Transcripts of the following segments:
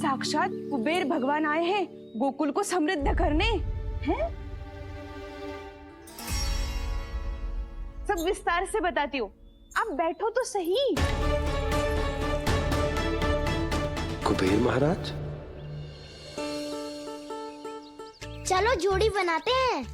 साक्षात कुबेर भगवान आए हैं गोकुल को समृद्ध करने हैं। सब विस्तार से बताती हूँ, आप बैठो तो सही। कुबेर महाराज, चलो जोड़ी बनाते हैं।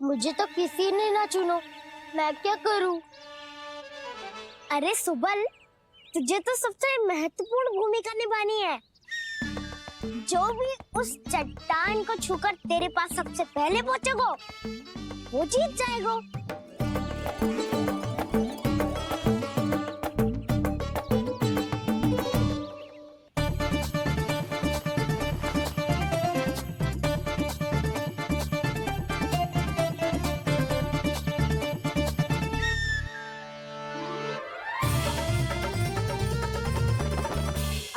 मुझे तो किसी ने ना चुनो, मैं क्या करूं? अरे सुबल, तुझे तो सबसे महत्वपूर्ण भूमिका निभानी है। जो भी उस चट्टान को छूकर तेरे पास सबसे पहले पहुंचेगा वो जीत जाएगा।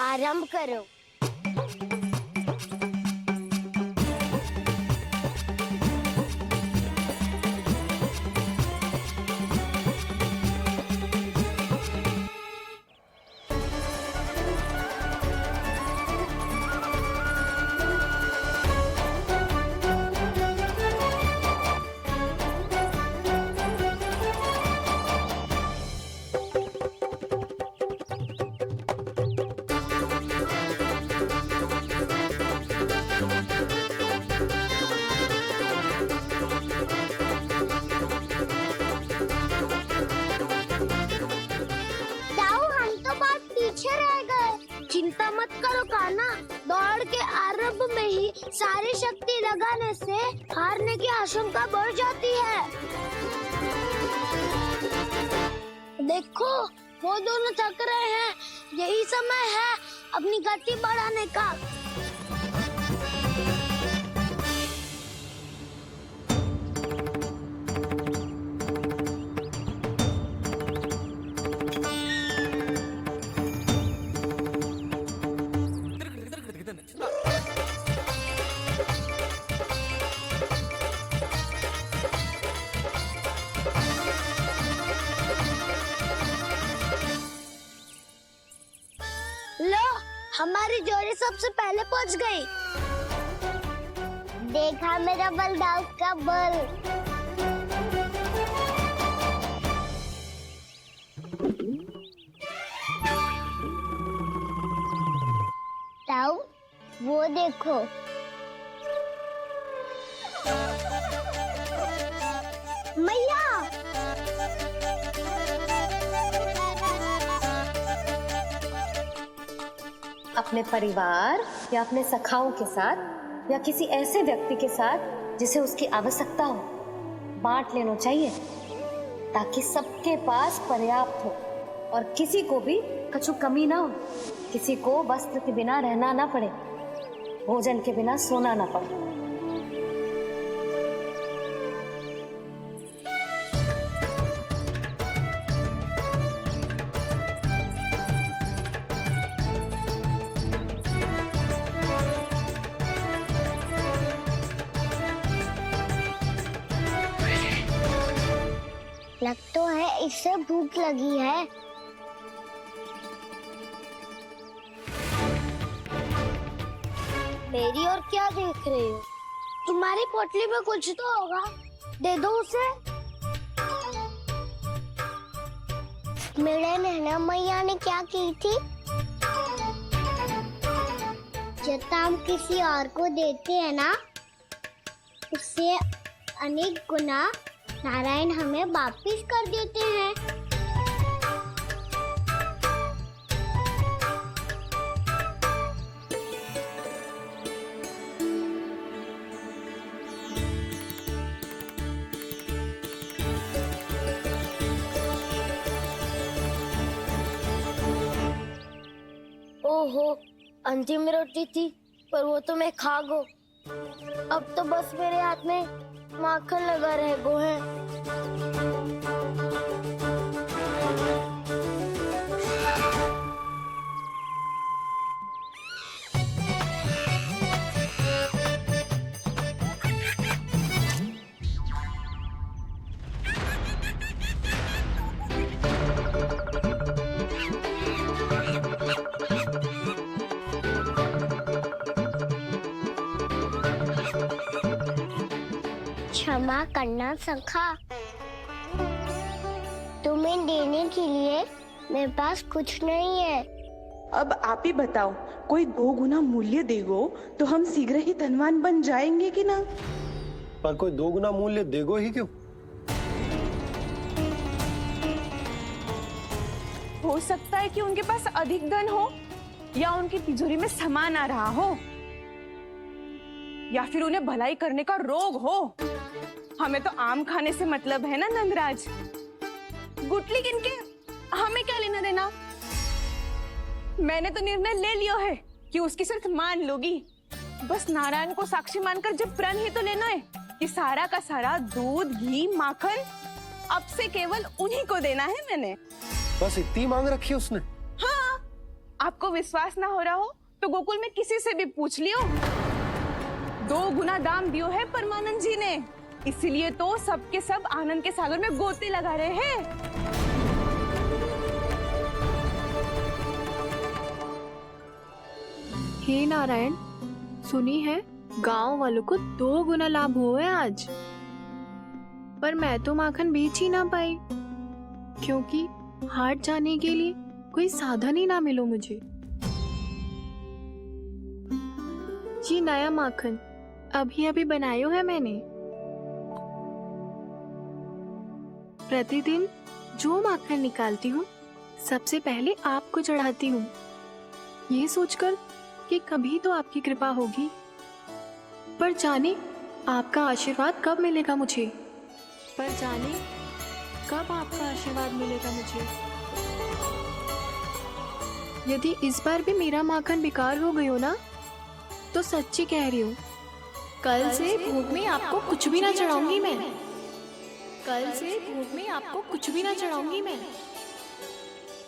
आरंभ करो। चिंता मत करो कान्हा, दौड़ के आरंभ में ही सारी शक्ति लगाने से हारने की आशंका बढ़ जाती है। देखो वो दोनों थक रहे हैं, यही समय है अपनी गति बढ़ाने का। हमारी जोड़ी सबसे पहले पहुंच गई। देखा मेरा बलदाऊ का बल। ताऊ, वो देखो। मैया, अपने परिवार या अपने सखाओं के साथ या किसी ऐसे व्यक्ति के साथ जिसे उसकी आवश्यकता हो बांट लेना चाहिए, ताकि सबके पास पर्याप्त हो और किसी को भी कछु कमी ना हो, किसी को वस्त्र के बिना रहना ना पड़े, भोजन के बिना सोना ना पड़े। लग तो है इससे भूख लगी है। मेरी और क्या देख रही हो? तुम्हारी पोटली में कुछ तो होगा, दे दो उसे। मेरे नैना मैया ने क्या की थी? जब हम किसी और को देते हैं ना, उससे अनेक गुना नारायण हमें वापिस कर देते हैं। ओहो, अंतिम रोटी थी, पर वो तो मैं खा गो। अब तो बस मेरे हाथ में माखन लगा रह गो है। क्षमा करना सखा। तुम्हें देने के लिए मेरे पास कुछ नहीं है। अब आप ही बताओ, कोई 2 गुना मूल्य देगो तो हम शीघ्र ही धनवान बन जाएंगे कि ना? पर कोई 2 गुना मूल्य देगो ही क्यों? हो सकता है कि उनके पास अधिक धन हो, या उनकी तिजोरी में सामान आ रहा हो, या फिर उन्हें भलाई करने का रोग हो। हमें तो आम खाने से मतलब है ना नंदराज। गुटली किनके, हमें क्या लेना देना। मैंने तो निर्णय ले लिया है कि उसकी सिर्फ मान लूंगी। बस नारायण को साक्षी मानकर जब प्रण ही तो लेना है कि सारा का सारा दूध, घी, माखन अब से केवल उन्हीं को देना है मैंने। बस इतनी मांग रखी है उसने? हाँ, आपको विश्वास ना हो रहा हो तो गोकुल में किसी से भी पूछ लियो। 2 गुना दाम दियो है परमानंद जी ने, इसीलिए तो सबके सब आनंद के सागर में गोते लगा रहे हैं। हे नारायण, सुनी है गांव वालों को 2 गुना लाभ हुआ है आज। पर मैं तो माखन बेच ही ना पाई, क्योंकि हाट जाने के लिए कोई साधन ही ना मिलो मुझे। ये नया माखन अभी अभी बनायो है मैंने। प्रतिदिन जो माखन निकालती हूँ सबसे पहले आपको चढ़ाती हूँ, ये सोचकर कि कभी तो आपकी कृपा होगी। पर जाने आपका आशीर्वाद कब मिलेगा मुझे, पर जाने कब आपका आशीर्वाद मिलेगा मुझे। यदि इस बार भी मेरा माखन बेकार हो गयो ना, तो सच्ची कह रही हूँ, कल से भोग में आपको कुछ भी ना चढ़ाऊंगी मैं। कल से भोग में आपको कुछ भी ना चढ़ाऊंगी मैं।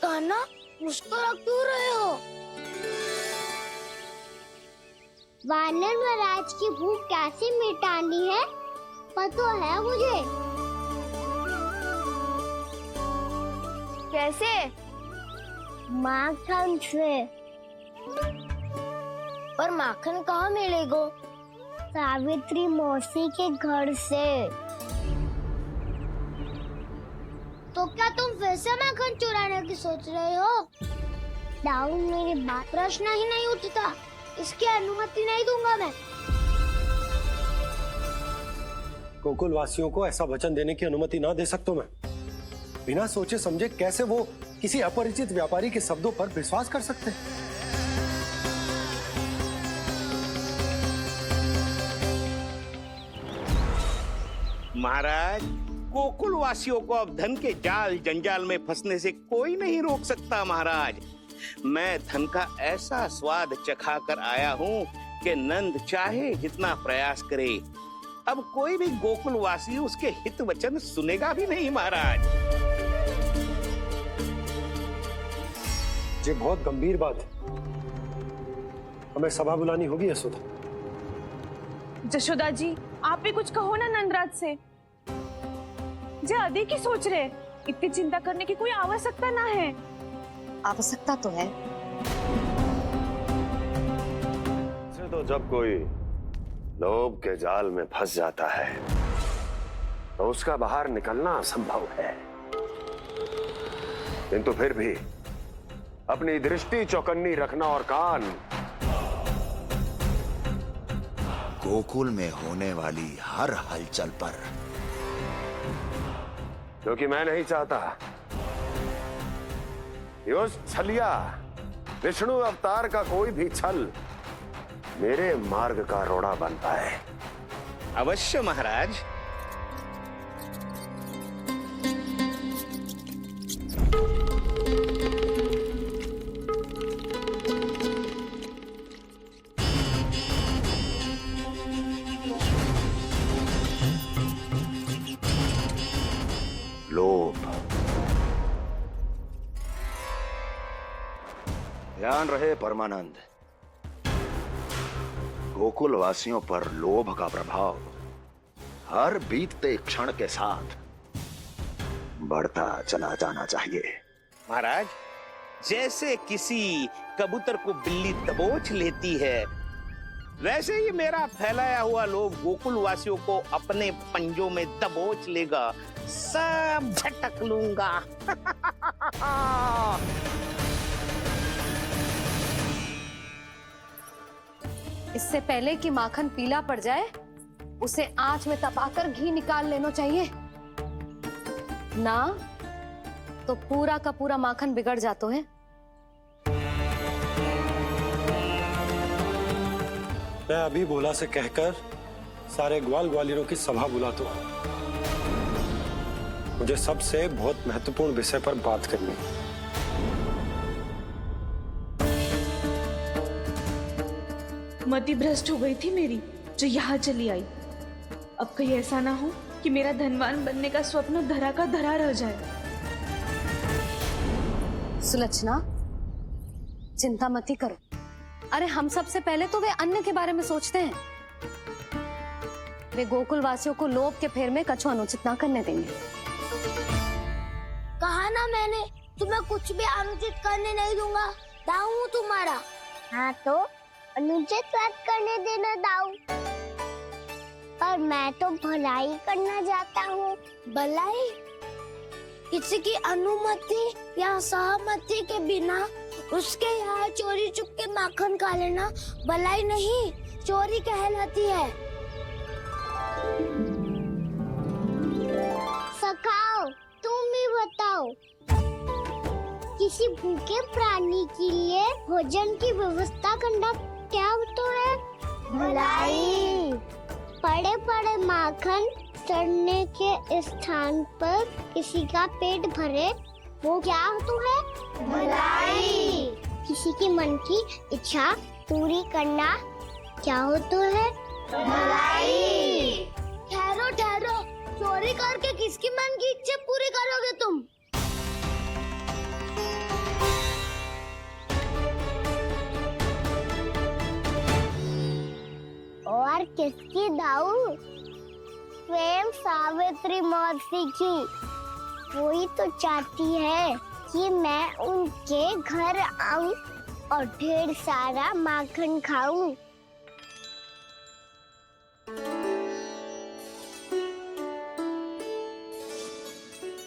कान्हा, मुस्कुरा क्यों रहे हो? वानर महाराज की भूख कैसे मिटानी है पता है मुझे। कैसे? माखन से। पर माखन कहाँ मिलेगा? सावित्री मौसी के घर से। तो क्या तुम फिर से माखन चुराने की सोच रहे हो? दाऊ, मेरी बात प्रश्न ही नहीं उठता, इसकी अनुमति नहीं दूंगा मैं। गोकुल वासियों को ऐसा वचन देने की अनुमति ना दे सकता मैं। बिना सोचे समझे कैसे वो किसी अपरिचित व्यापारी के शब्दों पर विश्वास कर सकते हैं? महाराज, गोकुल वासियों को अब धन के जाल जंजाल में फंसने से कोई नहीं रोक सकता। महाराज, मैं धन का ऐसा स्वाद चखा कर आया हूँ कि नंद चाहे जितना प्रयास करे, अब कोई भी गोकुल वासी उसके हित वचन सुनेगा भी नहीं। महाराज, ये बहुत गंभीर बात है, हमें सभा बुलानी होगी यशोदा। जशोदा जी, आप भी कुछ कहो ना नंदराज से। जे अधिक ही सोच रहे, इतनी चिंता करने की कोई आवश्यकता ना है। आवश्यकता तो है। तो जब कोई लोभ के जाल में फंस जाता है तो उसका बाहर निकलना असंभव है, किंतु फिर भी अपनी दृष्टि चौकन्नी रखना और कान गोकुल में होने वाली हर हलचल पर, क्योंकि मैं नहीं चाहता कि उस छलिया विष्णु अवतार का कोई भी छल मेरे मार्ग का रोड़ा बन पाए। अवश्य महाराज। लोभ। ध्यान रहे परमानंद, गोकुल वासियों पर लोभ का प्रभाव हर बीतते क्षण के साथ बढ़ता चला जाना चाहिए। महाराज, जैसे किसी कबूतर को बिल्ली दबोच लेती है, वैसे ही मेरा फैलाया हुआ लोभ गोकुल वासियों को अपने पंजों में दबोच लेगा, सब झटक लूंगा। इससे पहले कि माखन पीला पड़ जाए, उसे आंच में तपाकर घी निकाल लेना चाहिए ना, तो पूरा का पूरा माखन बिगड़ जाता है। मैं अभी बोला से कहकर सारे ग्वाल ग्वालियरों की सभा बुलाता हूं। मुझे सबसे बहुत महत्वपूर्ण विषय पर बात करनी है। मति भ्रष्ट हो गई थी मेरी, जो यहाँ चली आई। अब कहीं ऐसा ना हो कि मेरा धनवान बनने का स्वप्न धरा का धरा रह जाए। सुलक्षणा, चिंता मत ही करो। अरे हम सबसे पहले तो वे अन्न के बारे में सोचते हैं। वे गोकुल वासियों को लोभ के फेर में कछु अनुचित ना करने देंगे। कहा ना मैंने, तुम्हें कुछ भी अनुचित करने नहीं दूंगा। दाऊ हूँ तुम्हारा। हाँ तो अनुचित बात करने देना दाऊ। पर मैं तो भलाई करना चाहता हूँ। भलाई? किसी की अनुमति या सहमति के बिना उसके यहाँ चोरी चुप के माखन खा लेना भलाई नहीं, चोरी कहलाती है। सखाओ, तुम ही बताओ, किसी भूखे प्राणी के लिए भोजन की व्यवस्था करना क्या तो है? भलाई। पड़े पड़े माखन चढ़ने के स्थान पर किसी का पेट भरे, वो क्या तो है? भलाई। किसी के मन की इच्छा पूरी करना क्या हो तो है? भलाई। ठहरो ठहरो, चोरी करके किसकी मन की इच्छा पूरी करोगे तुम? और किसकी दाऊ? स्वयं सावित्री मौसी की। वही तो चाहती है कि मैं उनके घर आऊं और ढेर सारा माखन खाऊं।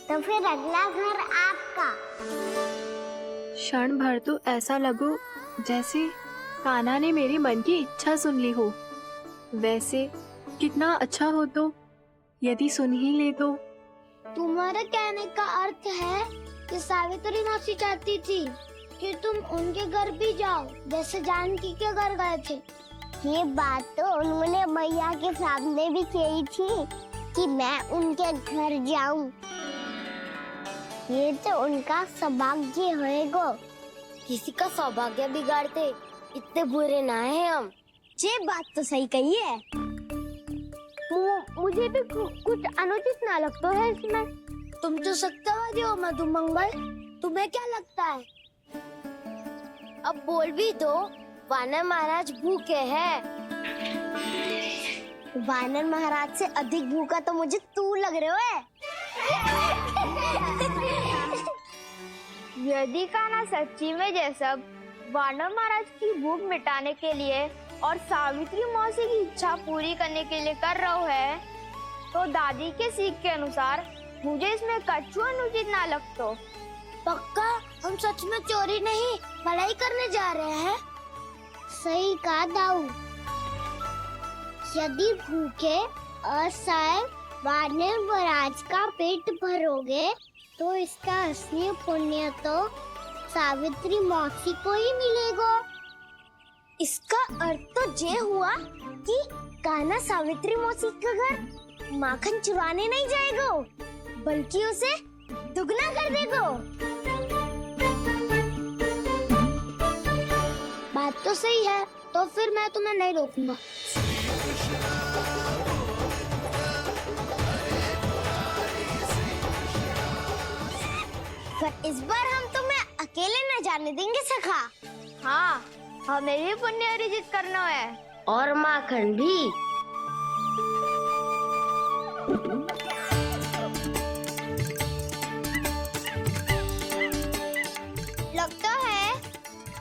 तो फिर अगला घर आपका। क्षण भर तो ऐसा लगो जैसे कान्हा ने मेरे मन की इच्छा सुन ली हो। वैसे कितना अच्छा हो तो यदि सुन ही ले तो। तुम्हारे कहने का अर्थ है कि सावित्री मौसी चाहती थी कि तुम उनके घर भी जाओ, जैसे जानकी के घर गए थे। ये बात तो उन्होंने मैया के सामने भी कही थी कि मैं उनके घर जाऊं। ये तो उनका सौभाग्य होएगा। किसी का सौभाग्य बिगाड़ते इतने बुरे ना है हम। ये बात तो सही कही है। मुझे भी कुछ अनुचित ना लगता है इसमें। तुम तो सत्यवादी हो मधुमंगल, तुम्हें क्या लगता है? अब बोल भी दो, वानर महाराज भूखे हैं। वानर महाराज से अधिक भूखा तो मुझे तू लग रहे है। यदि कान्हा सच्ची में जैसा वानर महाराज की भूख मिटाने के लिए और सावित्री मौसी की इच्छा पूरी करने के लिए कर रहा है, तो दादी के सीख के अनुसार मुझे इसमें कछु अनुचित ना लगतो। पक्का हम सच में चोरी नहीं भलाई करने जा रहे हैं। सही कहा दाऊ। यदि भूखे असहाय वानर महाराज का पेट भरोगे तो इसका असली पुण्य तो सावित्री मौसी को ही मिलेगा। इसका अर्थ तो ये हुआ कि कान्हा सावित्री मौसी के घर माखन चुराने नहीं जाएगा, बल्कि उसे दुगना कर देगा। बात तो सही है, तो फिर मैं तुम्हें नहीं रोकूंगा। पर इस बार हम तुम्हें अकेले न जाने देंगे सखा। हाँ, हमें भी पुण्य अर्जित करना है और माखन भी। लगता है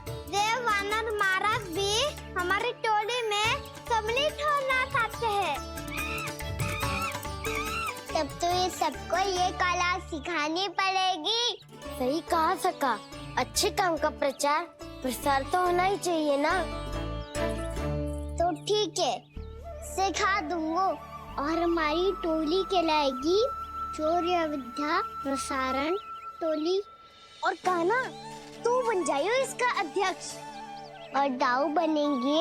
देव वानर महाराज भी हमारी टोली में सबको ये कला सिखानी पड़ेगी। सही कहा सका, अच्छे काम का प्रचार प्रसार तो होना ही चाहिए ना। तो ठीक है, सिखा दूंगा और हमारी टोली कहलाएगी शौर्य विद्या प्रसारण टोली। और कान्हा तू बन जाइयो इसका अध्यक्ष और दाऊ बनेंगे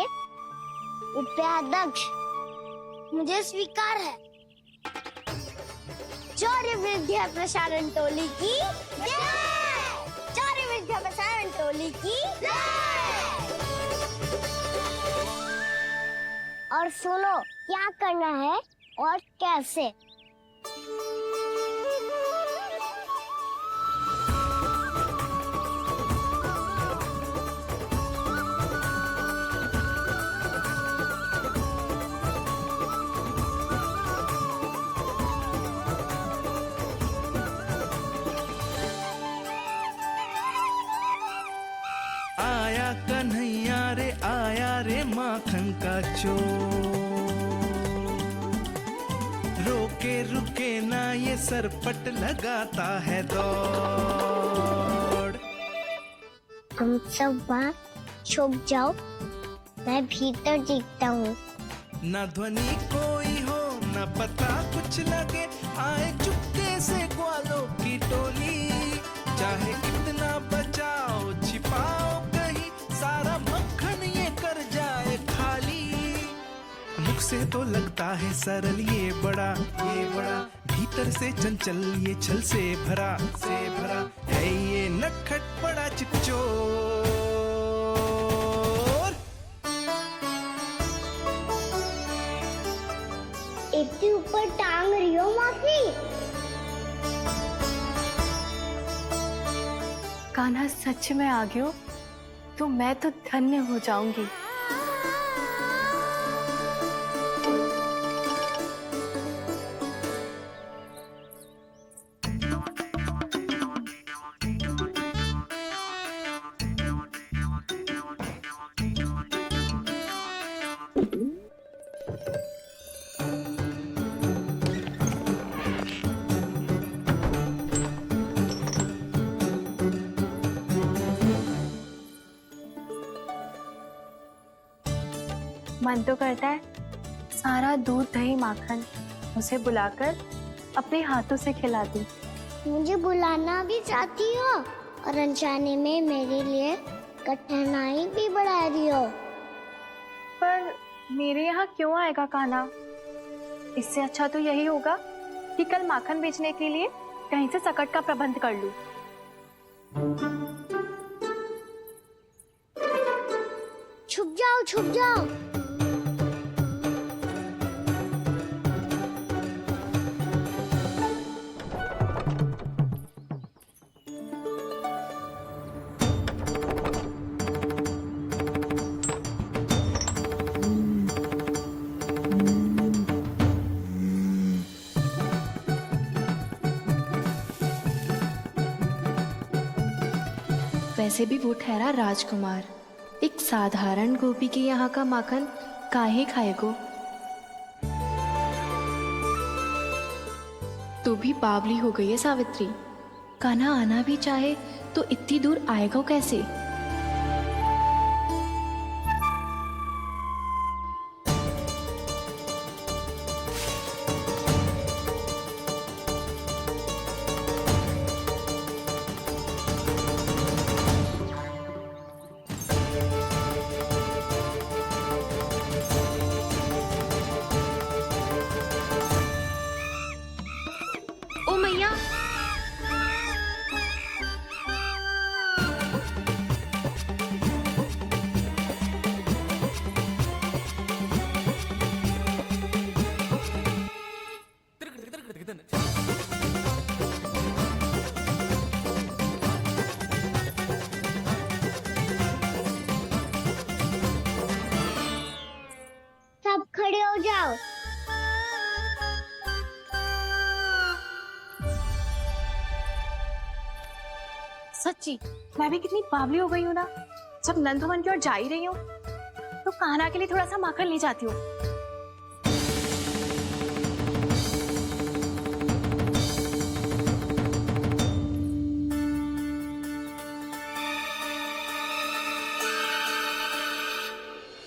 उपाध्यक्ष। मुझे स्वीकार है। शौर्य विद्या प्रसारण टोली की जय! शौर्य विद्या प्रसारण टोली की जय! और सुनो क्या करना है और कैसे। आया कन्हैया रे आया रे माखन का चोर, रोके रुके ना ये सरपट लगाता है दौड़। तुम सब वहाँ छुप जाओ, मैं भीतर देखता हूँ। ना ध्वनि कोई हो ना पता कुछ लगे, आए चुपके से ग्वालों की टोली। चाहे कितना बचाओ छिपाओ कहीं, सारा मक्खन ये कर जाए खाली। मुख से तो लगता है सरल ये बड़ा भीतर से चंचल ये छल से भरा है ये नटखट बड़ा चिकचोर। इतने ऊपर टांग रही हो माफी। कान्हा सच में आ गयो तो मैं तो धन्य हो जाऊंगी। मन तो करता है सारा दूध दही माखन उसे बुलाकर अपने हाथों से खिला दूं। मुझे बुलाना भी चाहती हो और अनजाने में मेरे लिए कठिनाई भी बढ़ा रही हो। पर मेरे यहाँ क्यों आएगा कान्हा? इससे अच्छा तो यही होगा कि कल माखन बेचने के लिए कहीं से सकट का प्रबंध कर लूं। छुप जाओ छुप जाओ। वैसे भी वो ठहरा राजकुमार, एक साधारण गोपी के यहाँ का माखन काहे खाएगो। तू भी बावली हो गई है सावित्री। कान्हा आना भी चाहे तो इतनी दूर आएगा कैसे? ओ मैया, सब खड़े हो जाओ। सच्ची मैं भी कितनी बावली हो गई हूँ ना। जब नंद भवन की ओर जा ही रही हूँ तो कान्हा के लिए थोड़ा सा माखन ले जाती हूँ।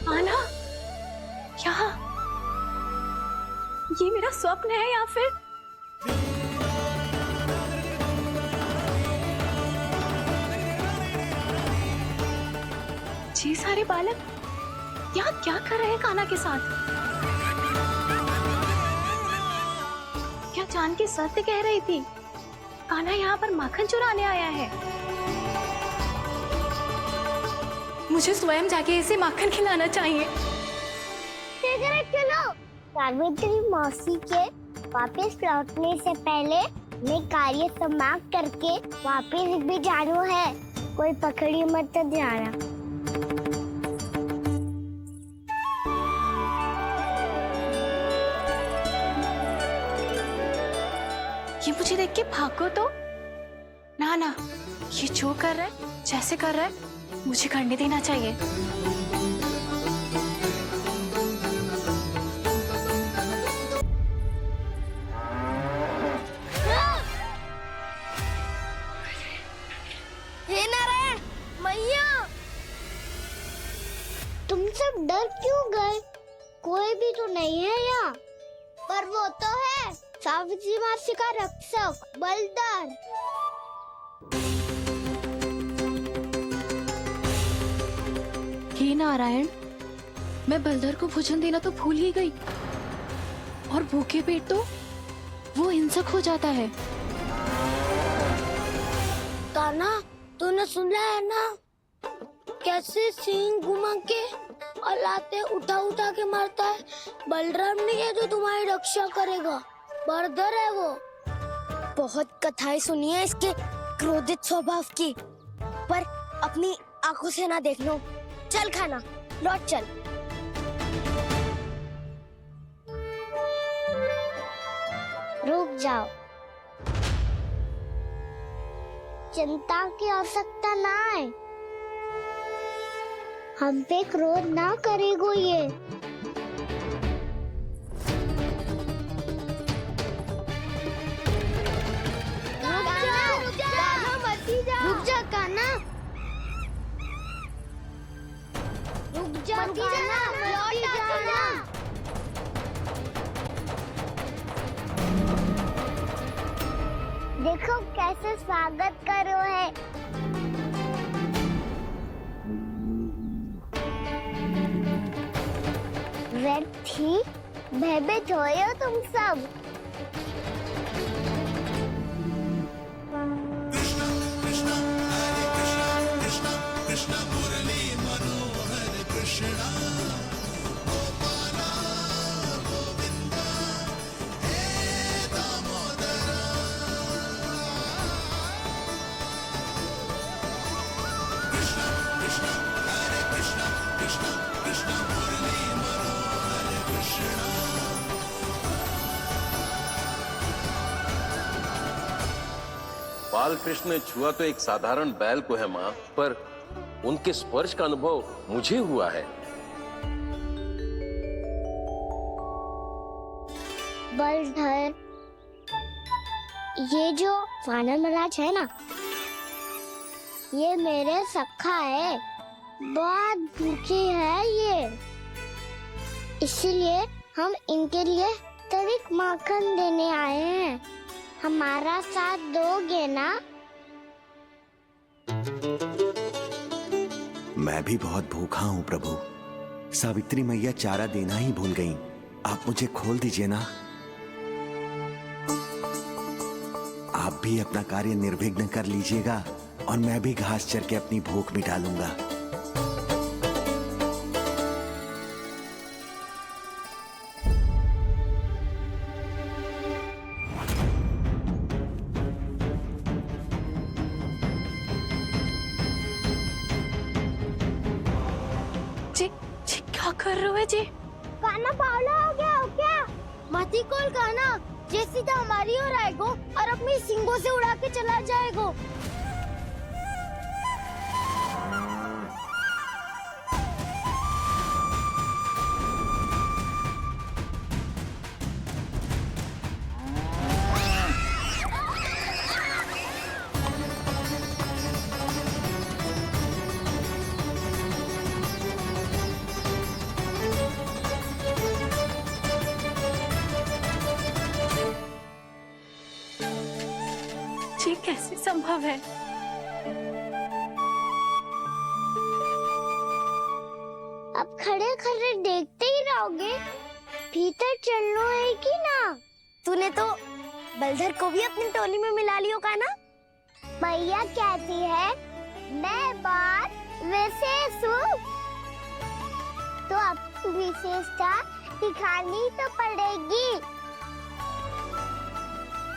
आना, यहाँ ये मेरा स्वप्न है या फिर ये सारे बालक यहाँ क्या कर रहे हैं कान्हा के साथ? क्या जानकी सत्य कह रही थी? कान्हा यहाँ पर माखन चुराने आया है। मुझे स्वयं जाके इसे माखन खिलाना चाहिए। चलो, सावित्री मौसी के वापस लौटने से पहले मैं कार्य समाप्त करके वापस भी जाना है। कोई पकड़ी मत जाना। ये मुझे देख के भागो तो ना ना, ये जो कर रहा है, जैसे कर रहा है, मुझे करने देना चाहिए। हे नारायण, मैया, तुम सब डर क्यों गए? कोई भी तो नहीं है यहाँ। पर वो तो है, सावित्री मासी का रक्षक बलदार। हे नारायण, मैं बलदर को भोजन देना तो भूल ही गई, और भूखे पेट तो वो हिंसक हो जाता है। कान्हा, तूने सुना है ना कैसे सींग घुमा के और लाते उठा उठा के मारता है? बलराम नहीं है जो तुम्हारी रक्षा करेगा, बलदर है वो। बहुत कथाएं सुनी है इसके क्रोधित स्वभाव की, पर अपनी आंखों से ना देख लो। चल खाना, लौट चल। रुक जाओ, चिंता की आवश्यकता ना है। हम पे क्रोध ना करेगो ये। रुक जा कान्हा, रुक जा कान्हा, लौट जाना। देखो कैसे स्वागत करो है। व्यर्थी भयभीत हो तुम सब। बाल कृष्ण ने छुआ तो एक साधारण बैल को है माँ, पर उनके स्पर्श का अनुभव मुझे हुआ है। बलधर, ये जो वानर महाराज है ना, ये मेरे सखा है। बहुत भूखे है ये, इसलिए हम इनके लिए तनिक माखन देने आए हैं। हमारा साथ दोगे ना? मैं भी बहुत भूखा हूँ प्रभु। सावित्री मैया चारा देना ही भूल गईं। आप मुझे खोल दीजिए ना। आप भी अपना कार्य निर्विघ्न कर लीजिएगा और मैं भी घास चर के अपनी भूख मिटा लूंगा। क्या कर रहे हो जी? कान्हा पावला हो गया हो क्या? मती कोल कान्हा, ये सीधा हमारी ओर आएगो और अपनी सींगों से उड़ा के चला जाएगो। कैसे संभव है? अब खड़े खड़े देखते ही रहोगे? भीतर चलना है कि ना? तूने तो बलधर को भी अपनी टोली में मिला लियो का ना? भैया कहती है मैं बात विशेष हूँ, तो अपनी विशेषता दिखानी तो पड़ेगी।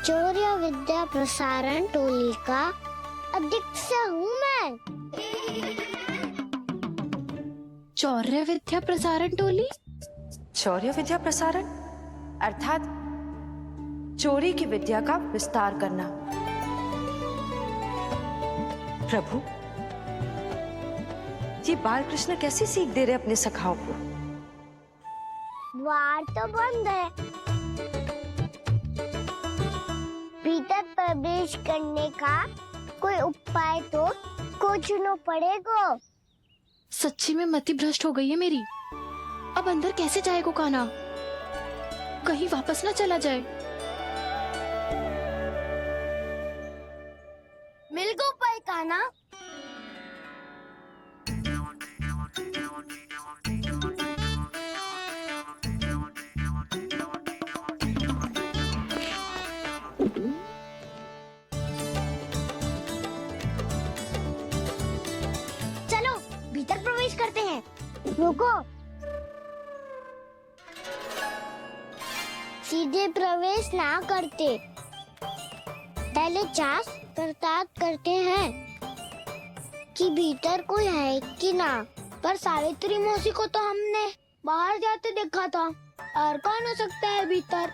चौर्य विद्या प्रसारण टोली का अध्यक्ष हूँ मैं। चौर्य विद्या प्रसारण टोली? शौर्य विद्या प्रसारण अर्थात चोरी की विद्या का विस्तार करना। प्रभु, ये बाल कृष्ण कैसी सीख दे रहे अपने सखाओं को? द्वार तो बंद है, भीतर प्रवेश करने का कोई उपाय तो खोजना पड़ेगा। सच्ची में मति भ्रष्ट हो गई है मेरी। अब अंदर कैसे जाएगा कान्हा? कहीं वापस ना चला जाए। मिल गो उपाय कान्हा। चलो भीतर प्रवेश करते हैं। रुको, सीधे प्रवेश ना करते, पहले जांच पड़ताल करते हैं कि भीतर कोई है कि ना। पर सावित्री मौसी को तो हमने बाहर जाते देखा था, और कौन हो सकता है भीतर?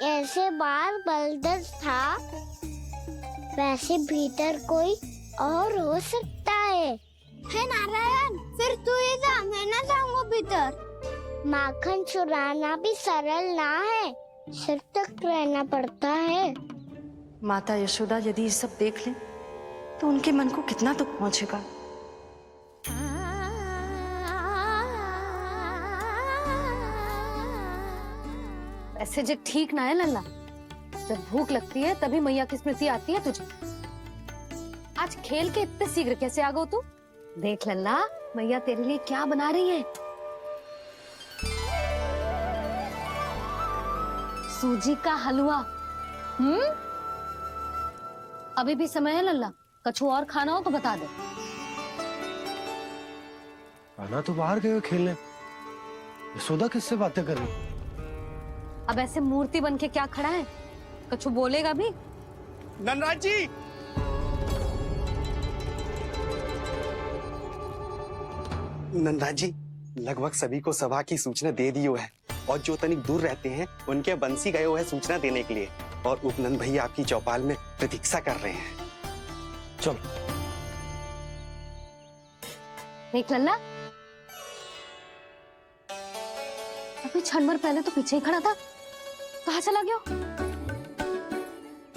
ऐसे बार बलदर था, वैसे भीतर कोई और हो सकता है। नारायण, फिर तू ही जा, मैं ना जाऊंगा भीतर। माखन चुराना भी सरल ना है, सिर तक रहना पड़ता है। माता यशोदा यदि ये सब देख लें तो उनके मन को कितना दुख पहुंचेगा। ऐसे जो ठीक ना है लल्ला। जब भूख लगती है तभी मैया की स्मृति आती है तुझे। आज खेल के इतने शीघ्र कैसे आ गो तू? देख लल्ला, मैया तेरे लिए क्या बना रही है। सूजी का हलवा। अभी भी समय है लल्ला, कछु और खाना हो तो बता दे। कान्हा तो बाहर गए हुए खेलने, यशोदा किससे बातें कर रही? अब ऐसे मूर्ति बन के क्या खड़ा है? कछु बोलेगा भी? नंदराज जी, नंदराज जी, लगभग सभी को सभा की सूचना दे दी है, और जो तनिक दूर रहते हैं उनके बंसी गए हुए हैं सूचना देने के लिए, और उपनंद भैया आपकी चौपाल में प्रतीक्षा कर रहे हैं। चलो। देख लल्ला, अभी क्षण भर पहले तो पीछे ही खड़ा था, कहाँ चला गया?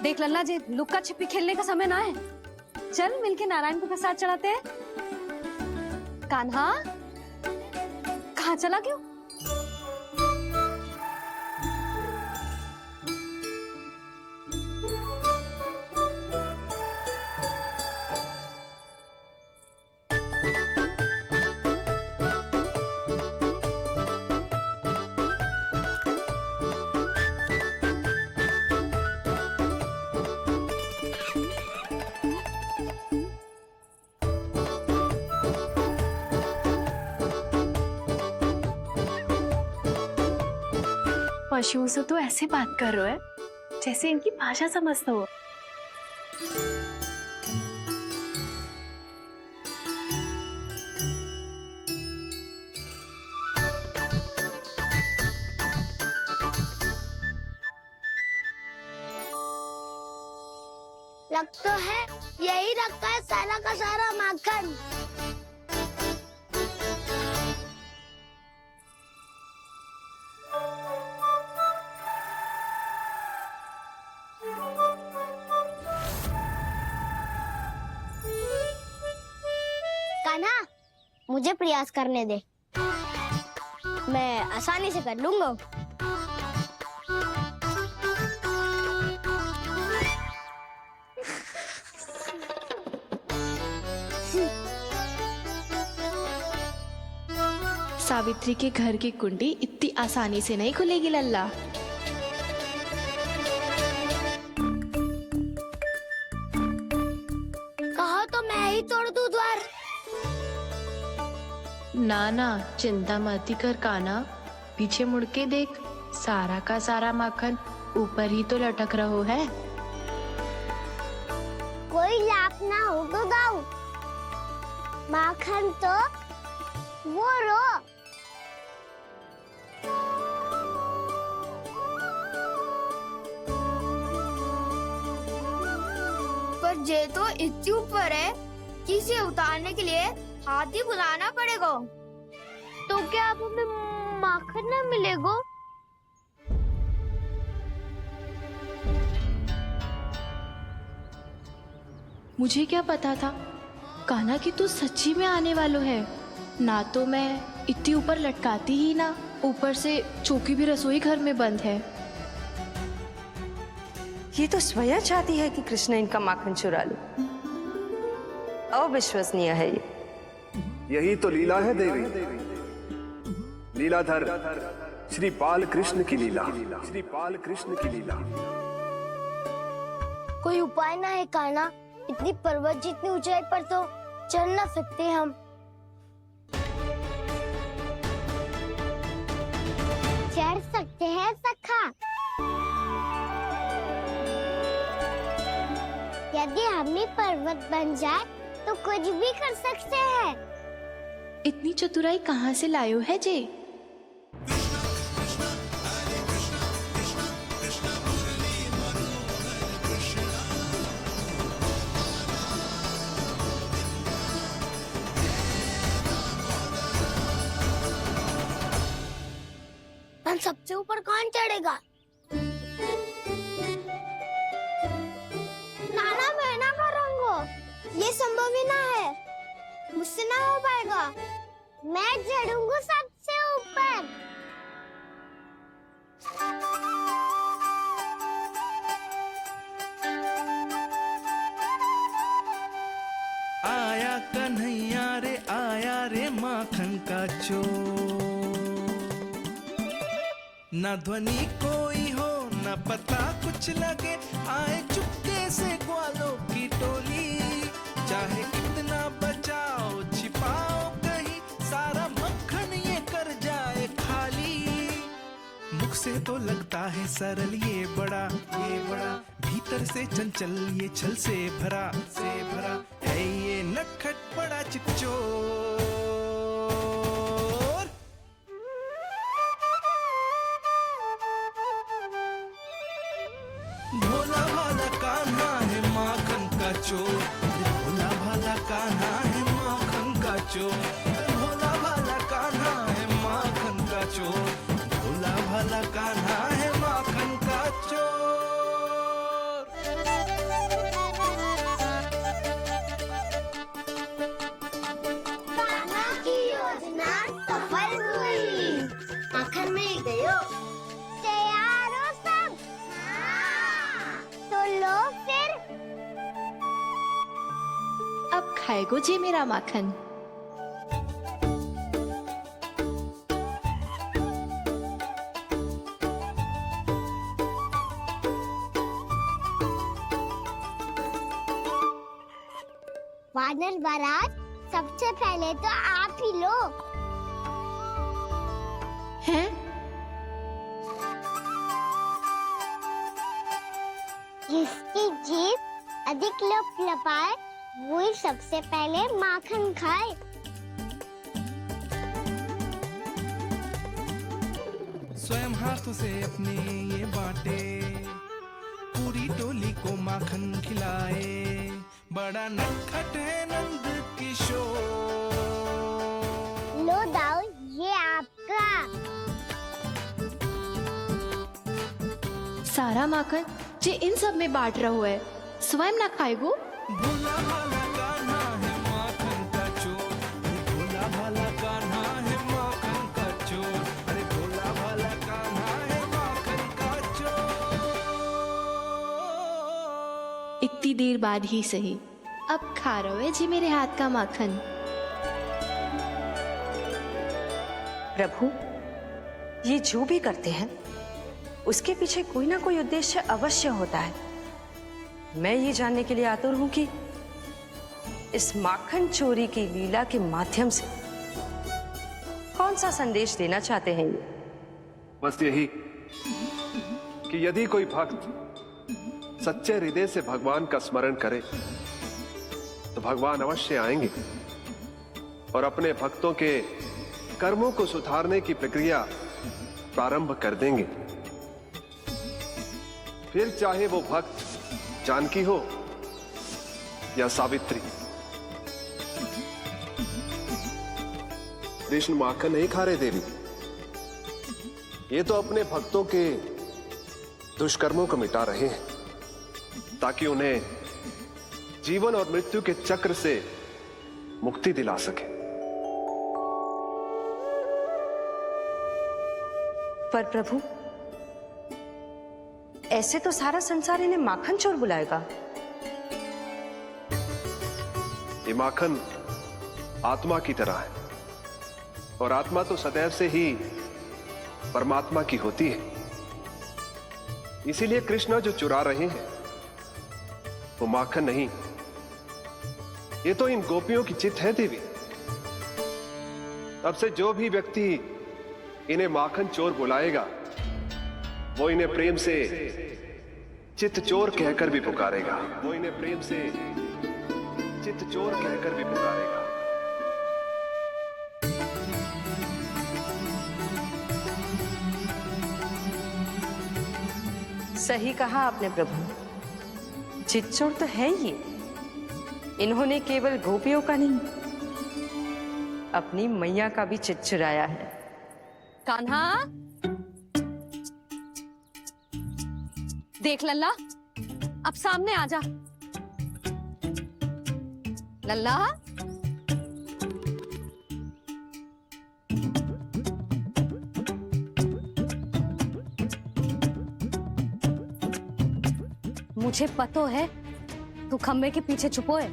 देख लल्ला जी, लुक्का छिपी खेलने का समय ना है। चल मिलके नारायण को प्रसाद चढ़ाते हैं। कान्हा, कहाँ चला गया? पशुओं से तो ऐसे बात कर रहे हो जैसे इनकी भाषा समझते हो। लग तो है यही रखा है सारा का सारा माखन। कान्हा, मुझे प्रयास करने दे, मैं आसानी से कर लूंगा। सावित्री के घर की कुंडी इतनी आसानी से नहीं खुलेगी लल्ला। कहो तो मैं ही तोड़ दूं द्वार। ना ना, चिंता मत कर काना, पीछे मुड़ के देख, सारा का सारा माखन ऊपर ही तो लटक रहो है। कोई लाभ ना हो तो दाऊ, माखन तो वो रो। पर जे तो इतनी ऊपर है कि इसे उतारने के लिए हाथी बुलाना पड़ेगा। तो क्या अब हमें माखन ना मिलेगा? मुझे क्या पता था कान्हा कि तू सच्ची में आने वालो है। ना तो मैं इतनी ऊपर लटकाती ही ना, ऊपर से चौकी भी रसोई घर में बंद है। ये तो स्वयं चाहती है कि कृष्ण इनका माखन चुरा लो। अविश्वसनीय है ये। यही तो लीला है देवी, लीलाधर श्री बाल कृष्ण की लीला, श्री बाल कृष्ण की लीला। कोई उपाय ना है कान्हा? इतनी पर्वत जितनी ऊंचाई पर तो चढ़ ना सकते हम। चढ़ सकते हैं सखा, यदि हम ही पर्वत बन जाए तो कुछ भी कर सकते हैं। इतनी चतुराई कहाँ से लायो है जे? हम सबसे ऊपर कौन चढ़ेगा? नाना मैं ना करूँगा, ये संभव ही ना है, मुझसे ना हो पाएगा। मैं चढ़ूंगा सबसे ऊपर। आया कन्हैया रे, आया रे माखन का चोर। ना ध्वनि कोई हो, ना पता कुछ लगे, आए चुपके से ग्वालों की टोली। चाहे कितना बचाओ छिपाओ कहीं, सारा मक्खन ये कर जाए खाली। मुख से तो लगता है सरल ये बड़ा, भीतर से चंचल ये छल से भरा है ये नटखट बड़ा चिकचोर। भोला भाला कान्हा है माखन का चोर, भोला भाला कान्हा है माखन का चोर, भोला भाला कान्हा है माखन का चोर, भोला भाला कान्हा है माखन का चोर। कान्हा की योजना सफल हुई, माखन मिल गयो। तैयार हो सब? तो लो फिर। अब खाएगो जे मेरा माखन। वानर महाराज, सबसे पहले तो आप ही लो। हैं? जिसकी जीभ अधिक लपलपाए वही सबसे पहले माखन खाए। स्वयं हाथों से अपने ये बांटे, पूरी टोली को माखन खिलाए, बड़ा नटखट है नंद किशोर। लो दाऊ, ये आपका। सारा माखन जे इन सब में बांट रहो है, स्वयं ना खाएगो। भोला भाला कान्हा है माखन का चोर, अरे भोला भाला कान्हा है माखन का चोर, अरे भोला भाला कान्हा है माखन का चोर। इतनी देर बाद ही सही, अब खा रहो है जी मेरे हाथ का माखन। प्रभु, ये जो भी करते हैं उसके पीछे कोई ना कोई उद्देश्य अवश्य होता है। मैं ये जानने के लिए आतुर हूं कि इस माखन चोरी की लीला के माध्यम से कौन सा संदेश देना चाहते हैं ये? बस यही कि यदि कोई भक्त सच्चे हृदय से भगवान का स्मरण करे तो भगवान अवश्य आएंगे और अपने भक्तों के कर्मों को सुधारने की प्रक्रिया प्रारंभ कर देंगे। फिर चाहे वो भक्त जानकी हो या सावित्री। कृष्ण माखन नहीं खा रहे देवी, ये तो अपने भक्तों के दुष्कर्मों को मिटा रहे हैं ताकि उन्हें जीवन और मृत्यु के चक्र से मुक्ति दिला सके। पर प्रभु, ऐसे तो सारा संसार इन्हें माखन चोर बुलाएगा। ये माखन आत्मा की तरह है और आत्मा तो सदैव से ही परमात्मा की होती है। इसीलिए कृष्ण जो चुरा रहे हैं वो माखन नहीं, ये तो इन गोपियों की चित्त है देवी। अब से जो भी व्यक्ति इन्हें माखन चोर बुलाएगा वो इन्हें प्रेम से चित्त चोर कहकर भी पुकारेगा। वो इन्हें प्रेम से चित्त चोर कहकर भी पुकारेगा। सही कहा आपने प्रभु, चित्त चोर तो है ये। इन्होंने केवल गोपियों का नहीं, अपनी मैया का भी चित्त चुराया है। कान्हा, देख लल्ला, अब सामने आ जा। लल्ला, मुझे पतो है तू खम्बे के पीछे छुपो है।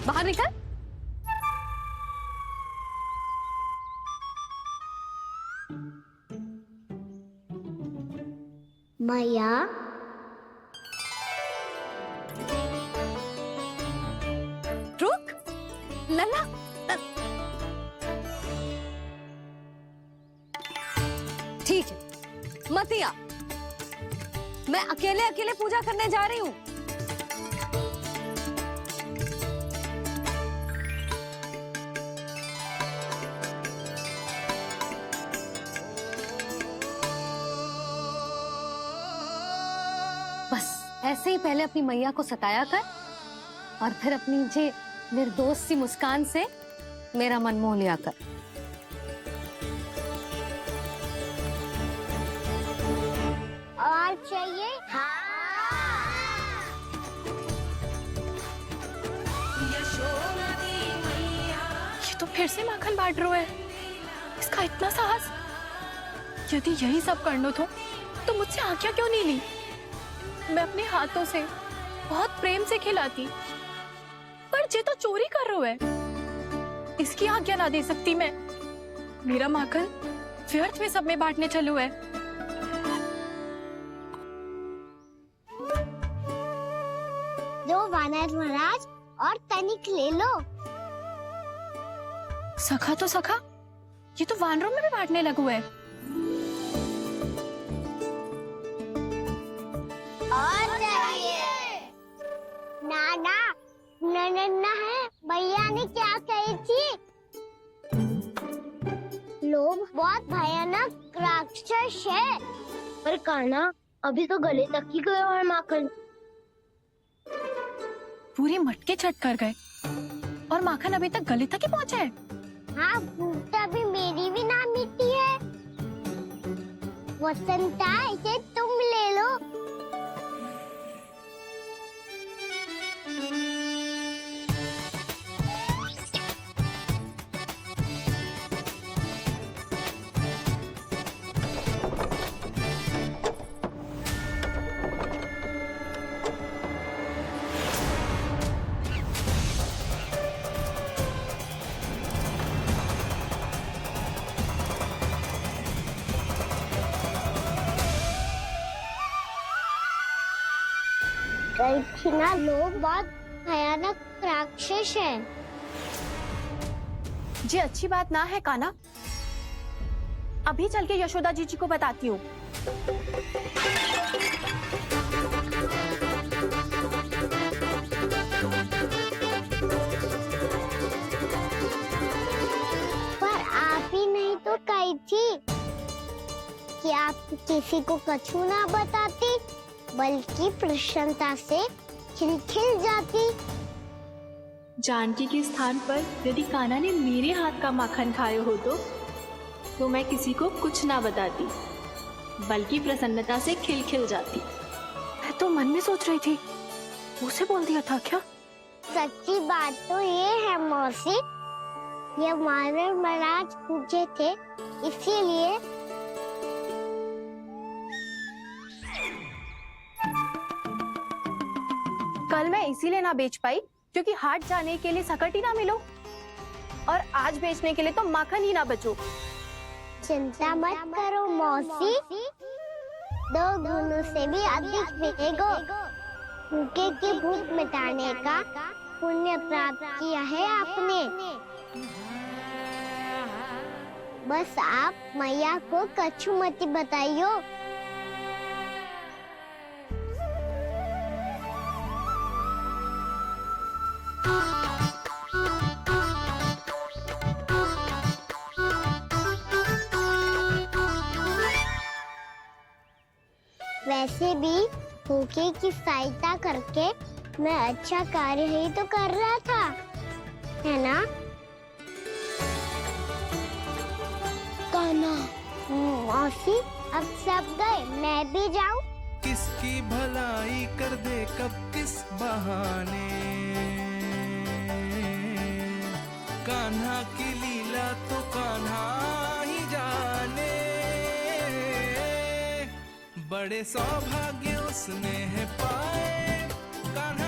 बाहर निकल। मैया, रुक लल्ला, ठीक है मत आ, मैं अकेले अकेले पूजा करने जा रही हूँ। बस ऐसे ही पहले अपनी मैया को सताया कर और फिर अपनी जे निर्दोष सी मुस्कान से मेरा मन मोह लिया कर। और चाहिए? हाँ। ये तो फिर से माखन बांट रहा है। इसका इतना साहस। यदि यही सब करना था तो मुझसे आज्ञा क्यों नहीं ली? मैं अपने हाथों से बहुत प्रेम से खिलाती, पर ये तो चोरी कर रहा है। इसकी आज्ञा ना दे सकती मैं। मेरा माखन व्यर्थ में सब में बांटने चलू है। दो वानर महाराज और तनिक ले लो। सखा तो सखा, ये तो वानरों में भी बांटने लगू है। और चाहिए? नाना, नन्ना है, भैया ने क्या कही थी? लोभ बहुत भयानक राक्षस है। पर कान्हा, अभी तो गले तक ही गया है माखन। पूरे मटके चट कर गए और माखन अभी तक गले तक ही पहुंचा है। हाँ, तभी मेरी भी ना मिट्टी है। वसंता, इसे तुम ले लो। गई थी ना, लोग बहुत भयानक राक्षस हैं। जी अच्छी बात ना है कान्हा, अभी चल के यशोदा जी को बताती हूँ। पर आप ही नहीं तो कही थी कि आप किसी को कछु ना बताती, बल्कि प्रसन्नता से खिलखिल जाती। जानकी के स्थान पर यदि कान्हा ने मेरे हाथ का माखन खाया हो तो मैं किसी को कुछ ना बताती, बल्कि प्रसन्नता से खिलखिल जाती। मैं तो मन में सोच रही थी, मुझसे बोल दिया था क्या? सच्ची बात तो ये है मौसी, ये मानव महाराज पूछे थे, इसीलिए कल मैं इसीलिए ना बेच पाई क्योंकि हाट जाने के लिए सकट ही ना मिलो, और आज बेचने के लिए तो माखन ही ना बचो। चिंता मत करो मौसी, 2 गुणों से भी अधिक मिलेगा। भूखे की भूख मिटाने का पुण्य प्राप्त किया है आपने। बस आप मैया को कछु मत बताइयो। वैसे भी भूखे की सहायता करके मैं अच्छा कार्य ही तो कर रहा था, है ना? कान्हा, मौसी अब सब गए, मैं भी जाऊं? किसकी भलाई कर दे कब किस बहाने, कान्हा की लीला तो कान्हा ही जाने। बड़े सौभाग्य उसने है पाए, कान्हा